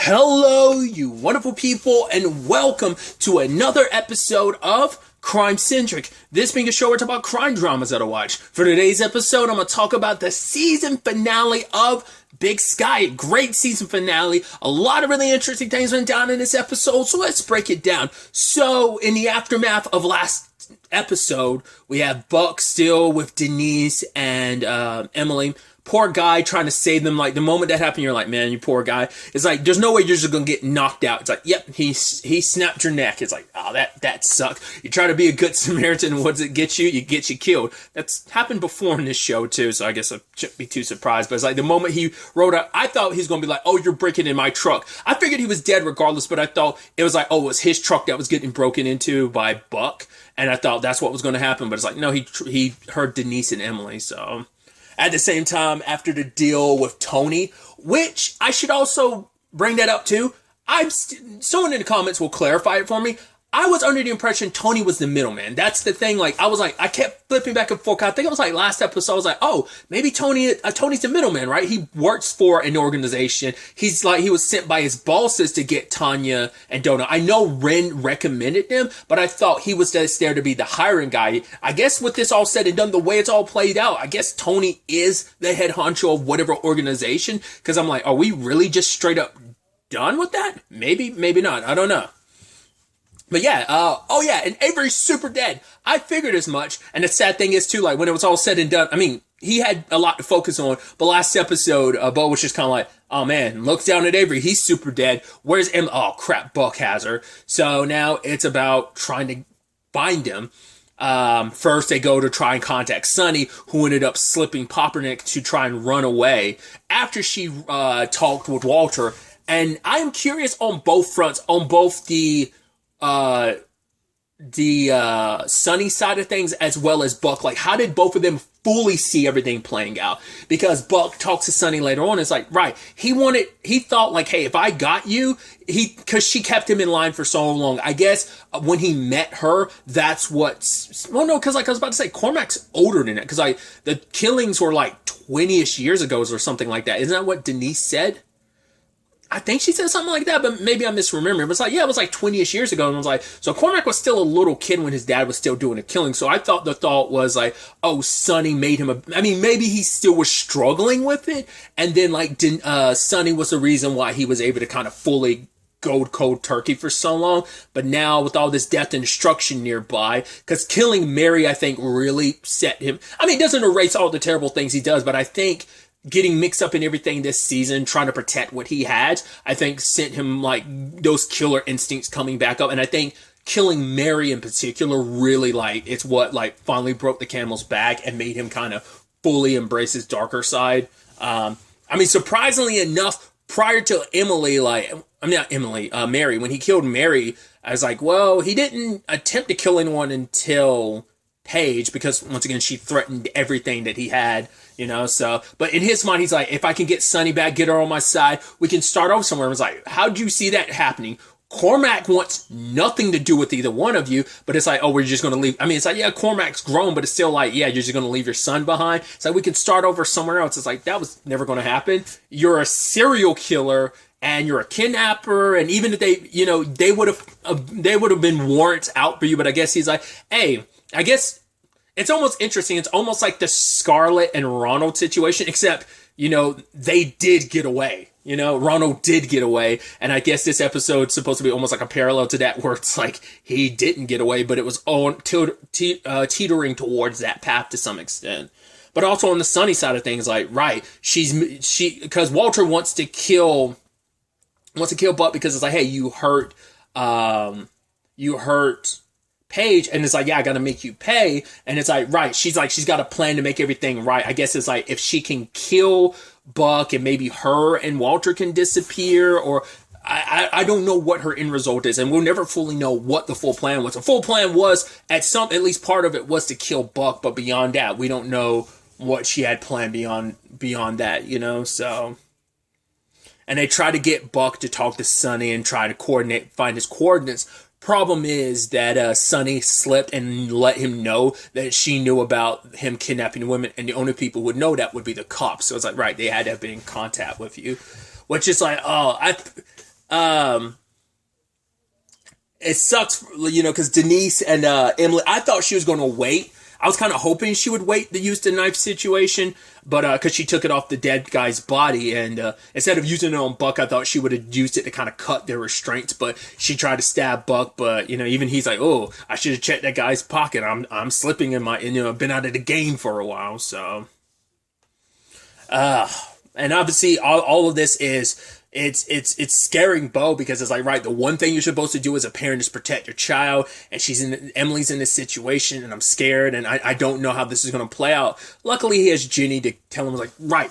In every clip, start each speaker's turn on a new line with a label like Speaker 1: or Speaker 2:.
Speaker 1: Hello, you wonderful people, and welcome to another episode of Crime Centric. This being a show where I talk about crime dramas that I watch. For today's episode, I'm going to talk about the season finale of Big Sky. Great season finale. A lot of really interesting things went down in this episode, so let's break it down. So, in the aftermath of last episode, we have Buck still with Denise and Emily. Poor guy trying to save them. Like, the moment that happened, you're like, man, you poor guy. It's like, there's no way you're just gonna get knocked out. It's like, yep, he snapped your neck. It's like, oh, that sucked. You try to be a good Samaritan, and what does it get you? You get you killed. That's happened before in this show, too, so I guess I shouldn't be too surprised. But it's like, the moment he rode out, I thought he was gonna be like, oh, you're breaking in my truck. I figured he was dead regardless, but I thought it was like, oh, it was his truck that was getting broken into by Buck. And I thought that's what was gonna happen, but it's like, no, he heard Denise and Emily, so... At the same time, after the deal with Tony, which I should also bring that up too, someone in the comments will clarify it for me. I was under the impression Tony was the middleman. That's the thing. Like, I kept flipping back and forth. I think it was like last episode. I was like, oh, maybe Tony's the middleman, right? He works for an organization. He was sent by his bosses to get Tanya and Donna. I know Ren recommended them, but I thought he was just there to be the hiring guy. I guess with this all said and done, the way it's all played out, I guess Tony is the head honcho of whatever organization. Cause I'm like, are we really just straight up done with that? Maybe not. I don't know. But yeah, and Avery's super dead. I figured as much. And the sad thing is too, like, when it was all said and done, I mean, he had a lot to focus on. But last episode, Bo was just kind of like, oh man, looks down at Avery. He's super dead. Where's Emily? Oh crap, Buck has her. So now it's about trying to find him. First they go to try and contact Sunny, who ended up slipping Poppernick to try and run away after she, talked with Walter. And I am curious on both fronts, on both the Sunny side of things as well as Buck. Like, how did both of them fully see everything playing out? Because Buck talks to Sunny later on. It's like, right, he thought like, hey, if I got you, because she kept him in line for so long. I guess when he met her, that's well, no, because like I was about to say, Cormac's older than it. Because like the killings were like 20-ish years ago or something like that. Isn't that what Denise said? I think she said something like that, but maybe I'm misremembering. But it's like, yeah, it was like 20-ish years ago. And I was like, so Cormac was still a little kid when his dad was still doing the killing. So I thought the thought was like, oh, Sonny made him maybe he still was struggling with it. And then like, Sonny was the reason why he was able to kind of fully go cold turkey for so long. But now with all this death and destruction nearby, because killing Mary, I think really set him. I mean, it doesn't erase all the terrible things he does, but I think getting mixed up in everything this season, trying to protect what he had, I think sent him like those killer instincts coming back up. And I think killing Mary in particular really like, it's what like finally broke the camel's back and made him kind of fully embrace his darker side. Surprisingly enough, prior to Mary, when he killed Mary, I was like, well, he didn't attempt to kill anyone until Paige, because once again, she threatened everything that he had, so, but in his mind, he's like, if I can get Sunny back, get her on my side, we can start over somewhere. I was like, how do you see that happening? Cormac wants nothing to do with either one of you, but it's like, oh, we're just going to leave. I mean, it's like, yeah, Cormac's grown, but it's still like, yeah, you're just going to leave your son behind. It's like, we can start over somewhere else. It's like, that was never going to happen. You're a serial killer and you're a kidnapper. And even if they would have been warrants out for you. But I guess he's like, hey, I guess it's almost interesting. It's almost like the Scarlett and Ronald situation, except, they did get away. Ronald did get away. And I guess this episode's supposed to be almost like a parallel to that, where it's like he didn't get away, but it was teetering towards that path to some extent. But also on the Sunny side of things, like, right, because Walter wants to kill Buck because it's like, hey, you hurt Paige, and it's like, yeah, I gotta make you pay. And it's like, right, she's got a plan to make everything right. I guess it's like, if she can kill Buck and maybe her and Walter can disappear, or I don't know what her end result is, and we'll never fully know what the full plan was. The full plan was, at least part of it was to kill Buck, but beyond that, we don't know what she had planned beyond that, so. And they try to get Buck to talk to Sunny and try to find his coordinates. Problem is that Sunny slipped and let him know that she knew about him kidnapping women, and the only people who would know that would be the cops. So it's like, right, they had to have been in contact with you, which is like, um, it sucks, because Denise and Emily, I thought she was going to wait. I was kind of hoping she would wait to use the knife situation, but because she took it off the dead guy's body, and instead of using it on Buck, I thought she would have used it to kind of cut their restraints. But she tried to stab Buck, but even he's like, "Oh, I should have checked that guy's pocket. I'm slipping in my, I've been out of the game for a while." So, and obviously, all of this is. It's scaring Bo, because it's like, right, the one thing you're supposed to do as a parent is protect your child, and Emily's in this situation, and I'm scared, and I don't know how this is going to play out. Luckily, he has Ginny to tell him, like, right,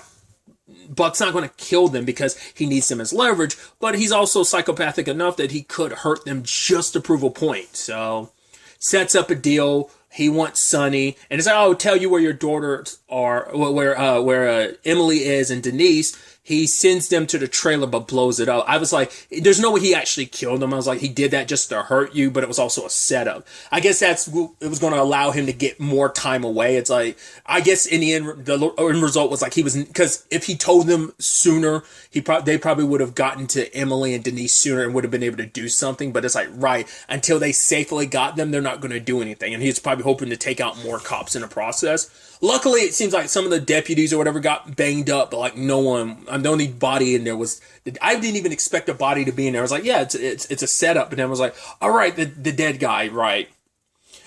Speaker 1: Buck's not going to kill them because he needs them as leverage, but he's also psychopathic enough that he could hurt them just to prove a point. So, sets up a deal. He wants Sonny, and it's like, "I'll tell you where your daughters are, where Emily is and Denise." He sends them to the trailer but blows it up. I was like, there's no way he actually killed them. I was like, he did that just to hurt you, but it was also a setup. I guess it was going to allow him to get more time away. It's like, I guess in the end, the end result was like because if he told them sooner, they probably would have gotten to Emily and Denise sooner and would have been able to do something. But it's like, right, until they safely got them, they're not going to do anything. And he's probably hoping to take out more cops in the process. Luckily, it seems like some of the deputies or whatever got banged up, but like no one, the only body in there was, I didn't even expect a body to be in there. I was like, yeah, it's a setup. And then I was like, all right, the dead guy, right.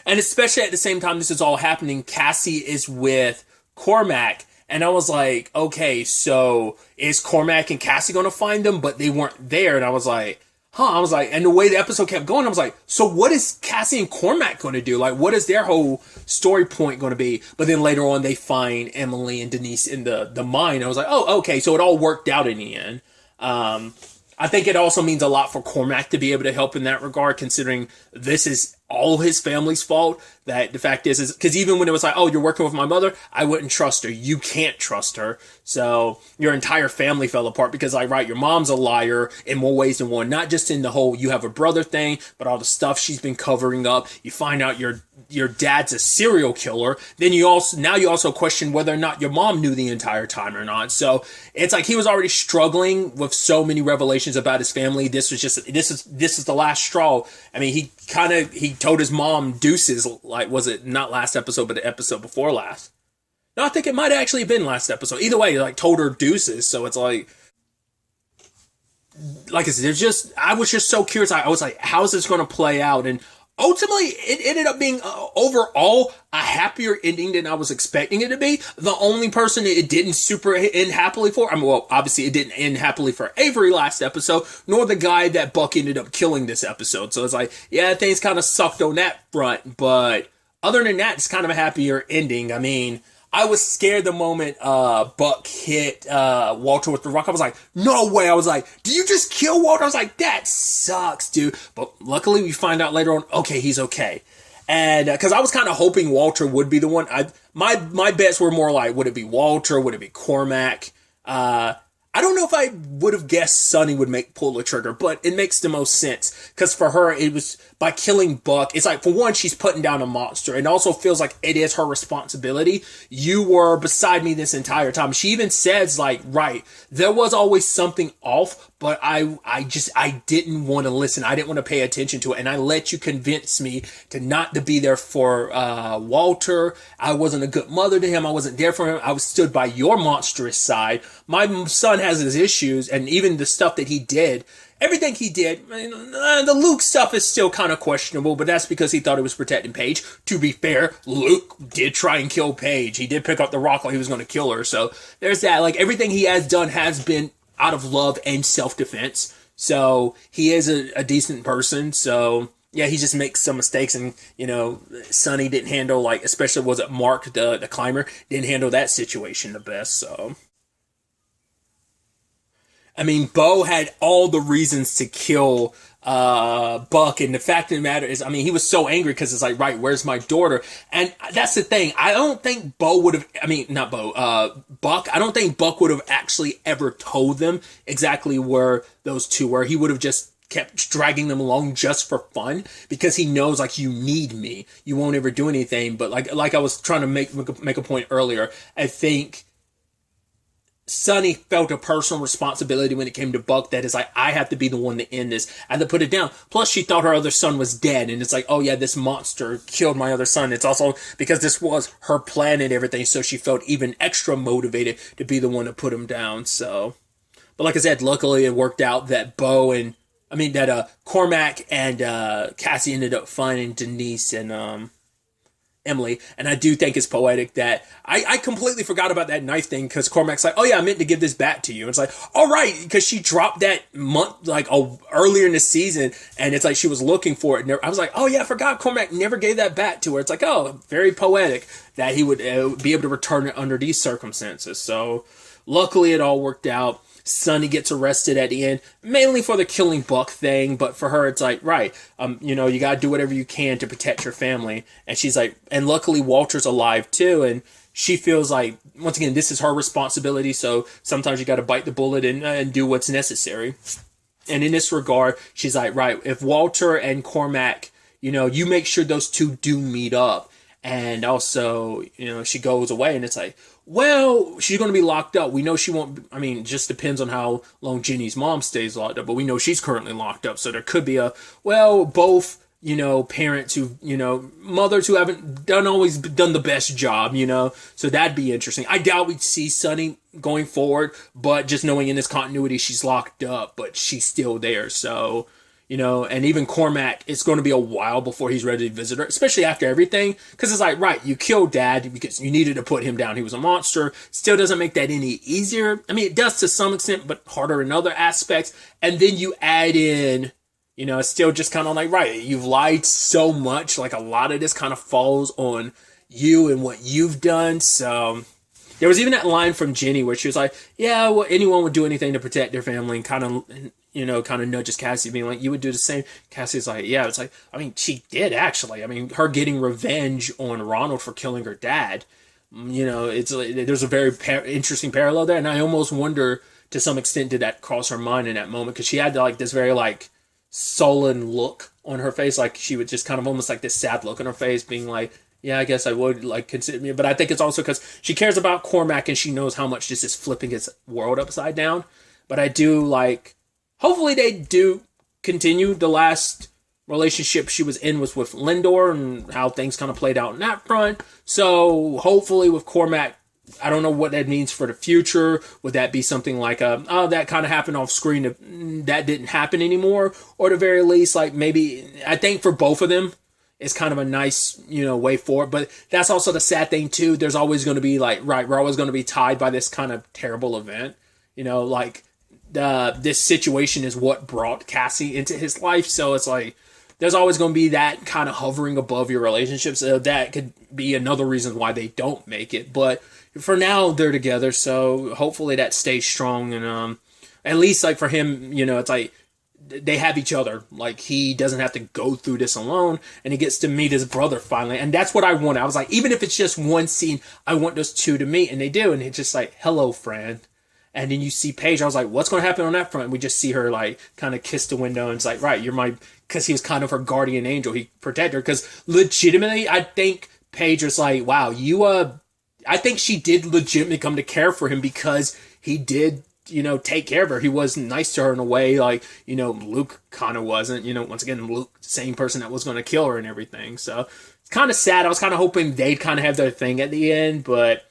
Speaker 1: And especially at the same time this is all happening, Cassie is with Cormac. And I was like, okay, so is Cormac and Cassie going to find them? But they weren't there. And I was like, and the way the episode kept going, I was like, so what is Cassie and Cormac going to do? Like, what is their whole story point going to be? But then later on, they find Emily and Denise in the mine. I was like, oh, okay, so it all worked out in the end. I think it also means a lot for Cormac to be able to help in that regard, considering this is all his family's fault. That the fact is because even when it was like, oh, you're working with my mother, I wouldn't trust her. You can't trust her. So your entire family fell apart because, like, right, your mom's a liar in more ways than one. Not just in the whole you have a brother thing, but all the stuff she's been covering up. You find out your dad's a serial killer. Then you also question whether or not your mom knew the entire time or not. So it's like he was already struggling with so many revelations about his family. This is the last straw. I mean, he told his mom deuces, like, was it not last episode, but the episode before last? No, I think it might have actually been last episode. Either way, like, told her deuces. So it's like I said, I was just so curious. I was like, how's this going to play out? And ultimately, it ended up being overall a happier ending than I was expecting it to be. The only person it didn't super end happily for, I mean, well, obviously it didn't end happily for Avery last episode, nor the guy that Buck ended up killing this episode. So it's like, yeah, things kind of sucked on that front, but other than that, it's kind of a happier ending. I mean, I was scared the moment Buck hit Walter with the rock. I was like, no way. I was like, do you just kill Walter? I was like, that sucks, dude. But luckily we find out later on, okay, he's okay. And because I was kind of hoping Walter would be the one. My bets were more like, would it be Walter? Would it be Cormac? I don't know if I would have guessed Sonny would pull the trigger, but it makes the most sense. Because for her, it was by killing Buck. It's like, for one, she's putting down a monster. It also feels like it is her responsibility. You were beside me this entire time. She even says, like, right, there was always something off, but I didn't want to listen. I didn't want to pay attention to it. And I let you convince me to be there for Walter. I wasn't a good mother to him. I wasn't there for him. I was stood by your monstrous side. My son has his issues, and even the stuff that he did, everything he did, the Luke stuff is still kind of questionable, but that's because he thought he was protecting Paige. To be fair, Luke did try and kill Paige. He did pick up the rock while he was going to kill her. So there's that. Like, everything he has done has been out of love and self-defense. So he is a decent person. So yeah, he just makes some mistakes, and Sonny didn't handle, like, especially was it Mark the climber, didn't handle that situation the best. So I mean, Bo had all the reasons to kill Buck, and the fact of the matter is, I mean, he was so angry because it's like, right, where's my daughter? And that's the thing. I don't think Buck, I don't think Buck would have actually ever told them exactly where those two were. He would have just kept dragging them along just for fun, because he knows, like, you need me. You won't ever do anything. But like I was trying to make a point earlier, I think Sonny felt a personal responsibility when it came to Buck that is like, I have to be the one to end this. I have to put it down. Plus, she thought her other son was dead. And it's like, oh yeah, this monster killed my other son. It's also because this was her plan and everything. So she felt even extra motivated to be the one to put him down. So, but like I said, luckily it worked out that Cormac and Cassie ended up finding Denise and Emily, and I do think it's poetic that I completely forgot about that knife thing because Cormac's like, oh yeah, I meant to give this back to you. And it's like, all right, because she dropped that month earlier in the season, and it's like she was looking for it. And I was like, oh yeah, I forgot Cormac never gave that back to her. It's like, oh, very poetic that he would be able to return it under these circumstances. So luckily, it all worked out. Sonny gets arrested at the end, mainly for the killing Buck thing, but for her, it's like, right, you gotta do whatever you can to protect your family. And she's like, and luckily Walter's alive too, and she feels like, once again, this is her responsibility, so sometimes you gotta bite the bullet and do what's necessary. And in this regard, she's like, right, if Walter and Cormac, you make sure those two do meet up. And also, she goes away and it's like, well, she's going to be locked up. We know she won't, it just depends on how long Ginny's mom stays locked up, but we know she's currently locked up. So there could be both, parents who, mothers who haven't always done the best job, so that'd be interesting. I doubt we'd see Sonny going forward, but just knowing in this continuity, she's locked up, but she's still there. So, and even Cormac, it's going to be a while before he's ready to visit her, especially after everything. Because it's like, right, you killed Dad because you needed to put him down. He was a monster. Still doesn't make that any easier. It does to some extent, but harder in other aspects. And then you add in, it's still just kind of like, right, you've lied so much. Like a lot of this kind of falls on you and what you've done. So there was even that line from Ginny where she was like, yeah, well, anyone would do anything to protect their family, and kind of nudges Cassie, being like, you would do the same. Cassie's like, yeah. It's like, she did actually. Her getting revenge on Ronald for killing her dad. There's a very interesting parallel there, and I almost wonder to some extent did that cross her mind in that moment, because she had this very sullen look on her face, like she would just kind of almost like this sad look on her face, being like, yeah, I guess I would consider me. But I think it's also because she cares about Cormac and she knows how much this is flipping his world upside down. But I do hopefully they do continue. The last relationship she was in was with Lindor, and how things kind of played out in that front. So hopefully with Cormac, I don't know what that means for the future. Would that be something like that kind of happened off screen, that didn't happen anymore? Or at the very least, maybe, I think for both of them, it's kind of a nice, way forward. But that's also the sad thing too. There's always going to be right, we're always going to be tied by this kind of terrible event. This situation is what brought Cassie into his life. So it's there's always going to be that kind of hovering above your relationships. That could be another reason why they don't make it. But for now, they're together. So hopefully that stays strong. And at least for him, it's they have each other. He doesn't have to go through this alone, and he gets to meet his brother finally. And that's what I want. I was like, even if it's just one scene, I want those two to meet. And they do. And it's just hello, friend. And then you see Paige. I was like, what's going to happen on that front? And we just see her kind of kiss the window. And it's right, you're because he was kind of her guardian angel. He protected her. Because legitimately, I think Paige was wow, I think she did legitimately come to care for him, because he did, take care of her. He was nice to her in a way Luke kind of wasn't. Once again, Luke, same person that was going to kill her and everything. So it's kind of sad. I was kind of hoping they'd kind of have their thing at the end, but...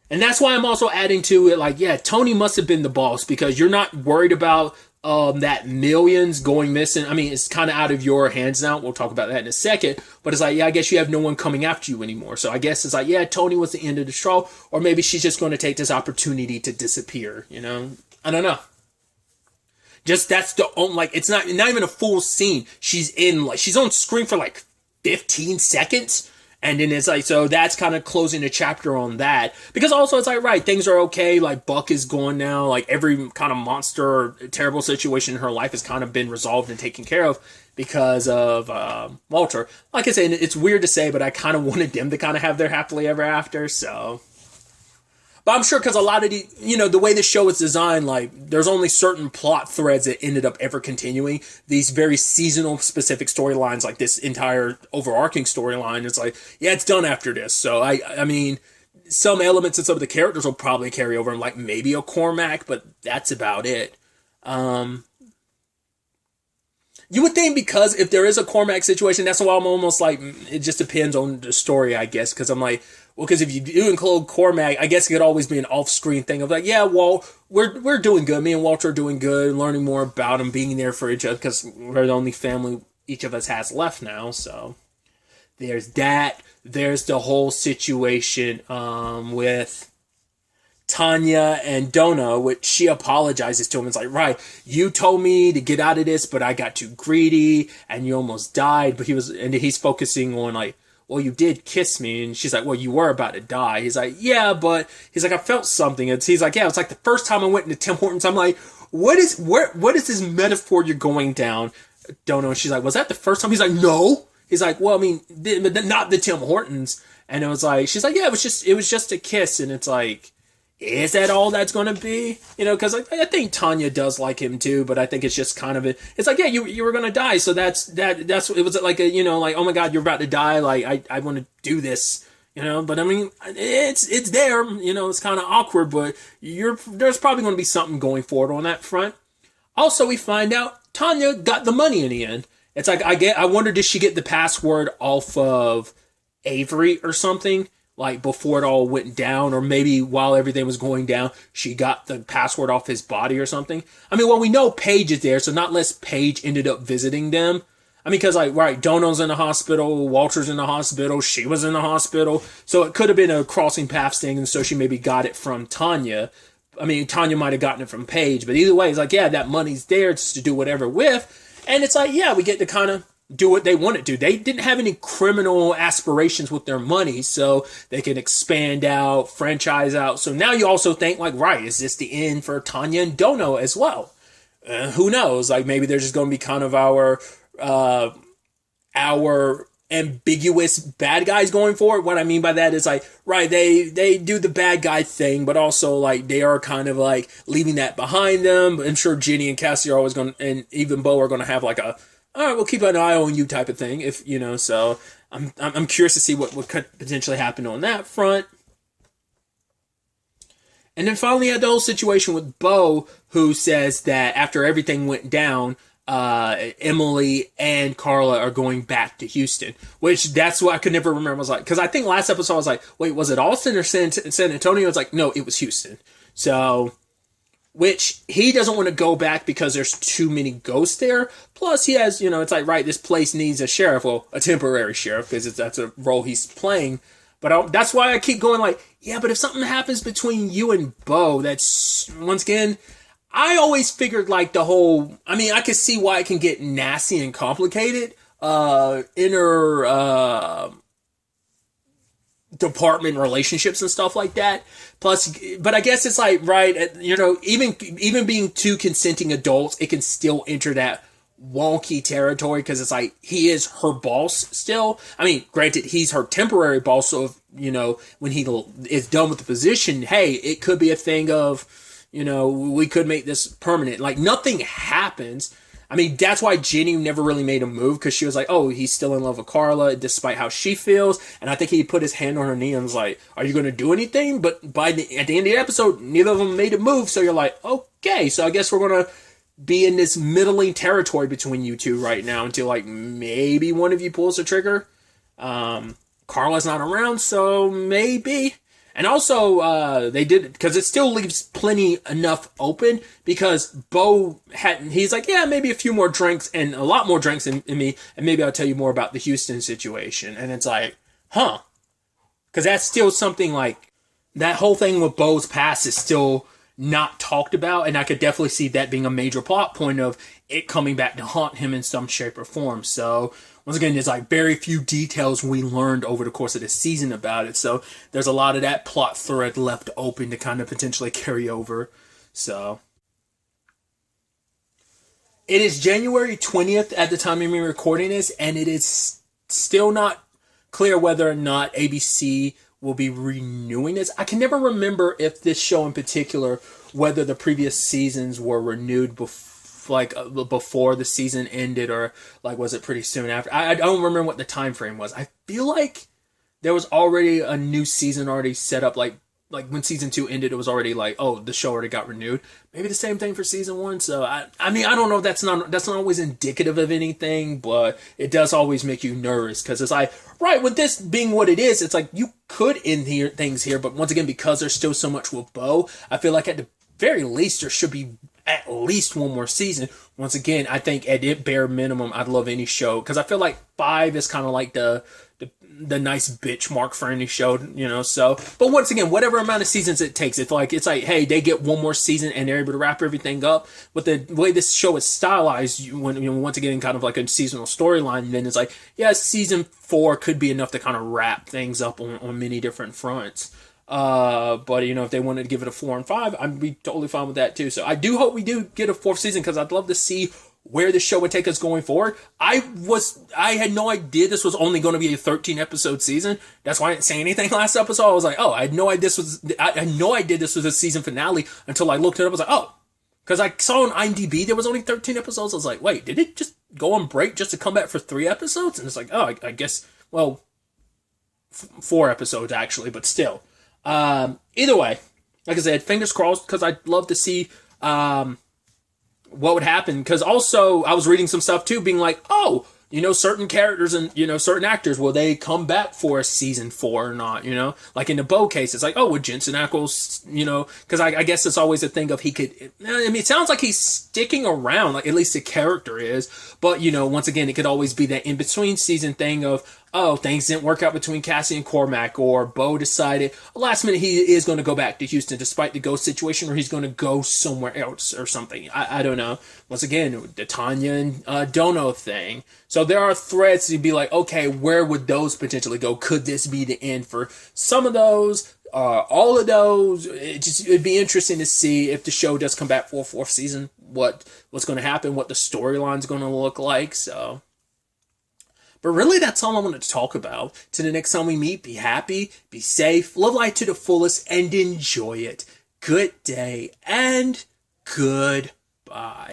Speaker 1: And that's why I'm also adding to it, Tony must have been the boss, because you're not worried about that millions going missing. It's kind of out of your hands now. We'll talk about that in a second. But it's I guess you have no one coming after you anymore. So I guess it's Tony was the end of the straw. Or maybe she's just going to take this opportunity to disappear, I don't know. Just that's the only, it's not even a full scene. She's on screen for 15 seconds. And then it's so that's kind of closing the chapter on that. Because also it's right, things are okay. Buck is gone now. Every kind of monster or terrible situation in her life has kind of been resolved and taken care of because of Walter. Like I said, it's weird to say, but I kind of wanted them to kind of have their happily ever after. So, but I'm sure because a lot of the way the show is designed, there's only certain plot threads that ended up ever continuing. These very seasonal specific storylines, this entire overarching storyline, it's yeah, it's done after this. So I mean, some elements of some of the characters will probably carry over, and like maybe a Cormac, but that's about it. You would think, because if there is a Cormac situation, that's why I'm almost like, it just depends on the story, I guess. Because I'm like, well, because if you do include Cormac, I guess it could always be an off-screen thing of like, yeah, well, we're doing good. Me and Walter are doing good, learning more about him, being there for each other, because we're the only family each of us has left now. So there's that. There's the whole situation with Tanya and Donna, which she apologizes to him. It's like, right, you told me to get out of this, but I got too greedy and you almost died. But he's focusing on like, well, you did kiss me. And she's like, well, you were about to die. He's like, yeah, but he's like, I felt something. He's like, yeah, it's like the first time I went into Tim Hortons. I'm like, what is this metaphor you're going down? Donna. And she's like, was that the first time? He's like, no. He's like, well, I mean, not the Tim Hortons. And it was like, she's like, yeah, it was just a kiss. And it's like, is that all that's going to be? You know, because I think Tanya does like him too, but I think it's just kind of it's like, yeah, you were going to die. So that's it was like a, you know, like, oh my God, you're about to die. Like, I want to do this, you know, but I mean, it's there, you know, it's kind of awkward, but there's probably going to be something going forward on that front. Also, we find out Tanya got the money in the end. It's like, I wonder, did she get the password off of Avery or something? Like before it all went down, or maybe while everything was going down, she got the password off his body or something. I mean, well, we know Paige is there, so not unless Paige ended up visiting them. I mean, because like, right, Dono's in the hospital, Walter's in the hospital, she was in the hospital, so it could have been a crossing paths thing, and so she maybe got it from Tanya. I mean, Tanya might have gotten it from Paige, but either way, it's like, yeah, that money's there just to do whatever with, and it's like, yeah, we get to kind of do what they want to do. They didn't have any criminal aspirations with their money, so they can expand out, franchise out. So now you also think like, right, is this the end for Tanya and Dono as well? Who knows? Like maybe they're just going to be kind of our ambiguous bad guys going forward. What I mean by that is like, right, they do the bad guy thing, but also like they are kind of like leaving that behind them. I'm sure Ginny and Cassie are always going to, and even Bo are going to have like a, all right, we'll keep an eye on you type of thing, if you know. So I'm curious to see what could potentially happen on that front. And then finally, had the whole situation with Bo, who says that after everything went down, Emily and Carla are going back to Houston, which that's what I could never remember. I was like, because I think last episode I was like, wait, was it Austin or San Antonio? It's like, no, it was Houston. So, which he doesn't want to go back because there's too many ghosts there. Plus, he has, you know, it's like, right, this place needs a sheriff, well, a temporary sheriff, because that's a role he's playing. But that's why I keep going like, yeah, but if something happens between you and Bo, that's, once again, I always figured like the whole, I mean, I could see why it can get nasty and complicated, inner, department relationships and stuff like that. Plus, but I guess it's like, right, you know, even being two consenting adults, it can still enter that wonky territory, because it's like, he is her boss still. I mean, granted, he's her temporary boss, so if, you know, when he is done with the position, hey, it could be a thing of, you know, we could make this permanent. Like, nothing happens. I mean, that's why Jenny never really made a move, because she was like, oh, he's still in love with Carla, despite how she feels. And I think he put his hand on her knee and was like, are you going to do anything? But at the end of the episode, neither of them made a move. So you're like, okay, so I guess we're going to be in this middling territory between you two right now until like maybe one of you pulls the trigger. Carla's not around, so maybe. And also, they did, because it still leaves plenty enough open, because Bo he's like, yeah, maybe a few more drinks and a lot more drinks in me, and maybe I'll tell you more about the Houston situation. And it's like, huh. Because that's still something like, that whole thing with Bo's past is still not talked about, and I could definitely see that being a major plot point of it coming back to haunt him in some shape or form. So, once again, there's like very few details we learned over the course of this season about it. So there's a lot of that plot thread left open to kind of potentially carry over. So it is January 20th at the time of me recording this, and it is still not clear whether or not ABC will be renewing this. I can never remember if this show in particular, whether the previous seasons were renewed before the season ended, or like was it pretty soon after. I don't remember what the time frame was. I feel like there was already a new season already set up, like when season 2 ended, it was already like, oh, the show already got renewed. Maybe the same thing for season 1. So I mean, I don't know. That's not always indicative of anything, but it does always make you nervous because it's like, right, with this being what it is, it's like you could end things here, but once again, because there's still so much with Bo, I feel like at the very least there should be at least one more season. Once again, I think at it bare minimum, I'd love any show because I feel like 5 is kind of like the nice bitch mark for any show, you know. So, but once again, whatever amount of seasons it takes, it's like hey, they get one more season and they're able to wrap everything up. But the way this show is stylized, when once again kind of like a seasonal storyline, then it's like, yeah, season 4 could be enough to kind of wrap things up on many different fronts. But you know, if they wanted to give it a 4 and 5, I'd be totally fine with that too. So I do hope we do get a 4th season because I'd love to see where the show would take us going forward. I had no idea this was only going to be a 13 episode season. That's why I didn't say anything last episode. I was like, oh, I had no idea this was a season finale until I looked it up. I was like, oh, because I saw on IMDb there was only 13 episodes. I was like, wait, did it just go on break just to come back for 3 episodes? And it's like, oh, I guess, well, 4 episodes actually, but still. Either way, like I said, fingers crossed because I'd love to see what would happen, because also I was reading some stuff too being like, oh, you know, certain characters and, you know, certain actors, will they come back for a season 4 or not, you know? Like in the Bo case, it's like, oh, would Jensen Ackles, you know, because I guess it's always a thing of he could, I mean, it sounds like he's sticking around, like at least the character is, but, you know, once again, it could always be that in-between season thing of, oh, things didn't work out between Cassie and Cormac, or Bo decided last minute he is going to go back to Houston despite the ghost situation, or he's going to go somewhere else or something. I don't know. Once again, the Tanya and Dono thing. So there are threads to be like, okay, where would those potentially go? Could this be the end for some of those? All of those? It'd be interesting to see if the show does come back for a 4th season, what's going to happen, what the storyline's going to look like. So. But really, that's all I wanted to talk about. Till the next time we meet, be happy, be safe, live life to the fullest, and enjoy it. Good day, and goodbye.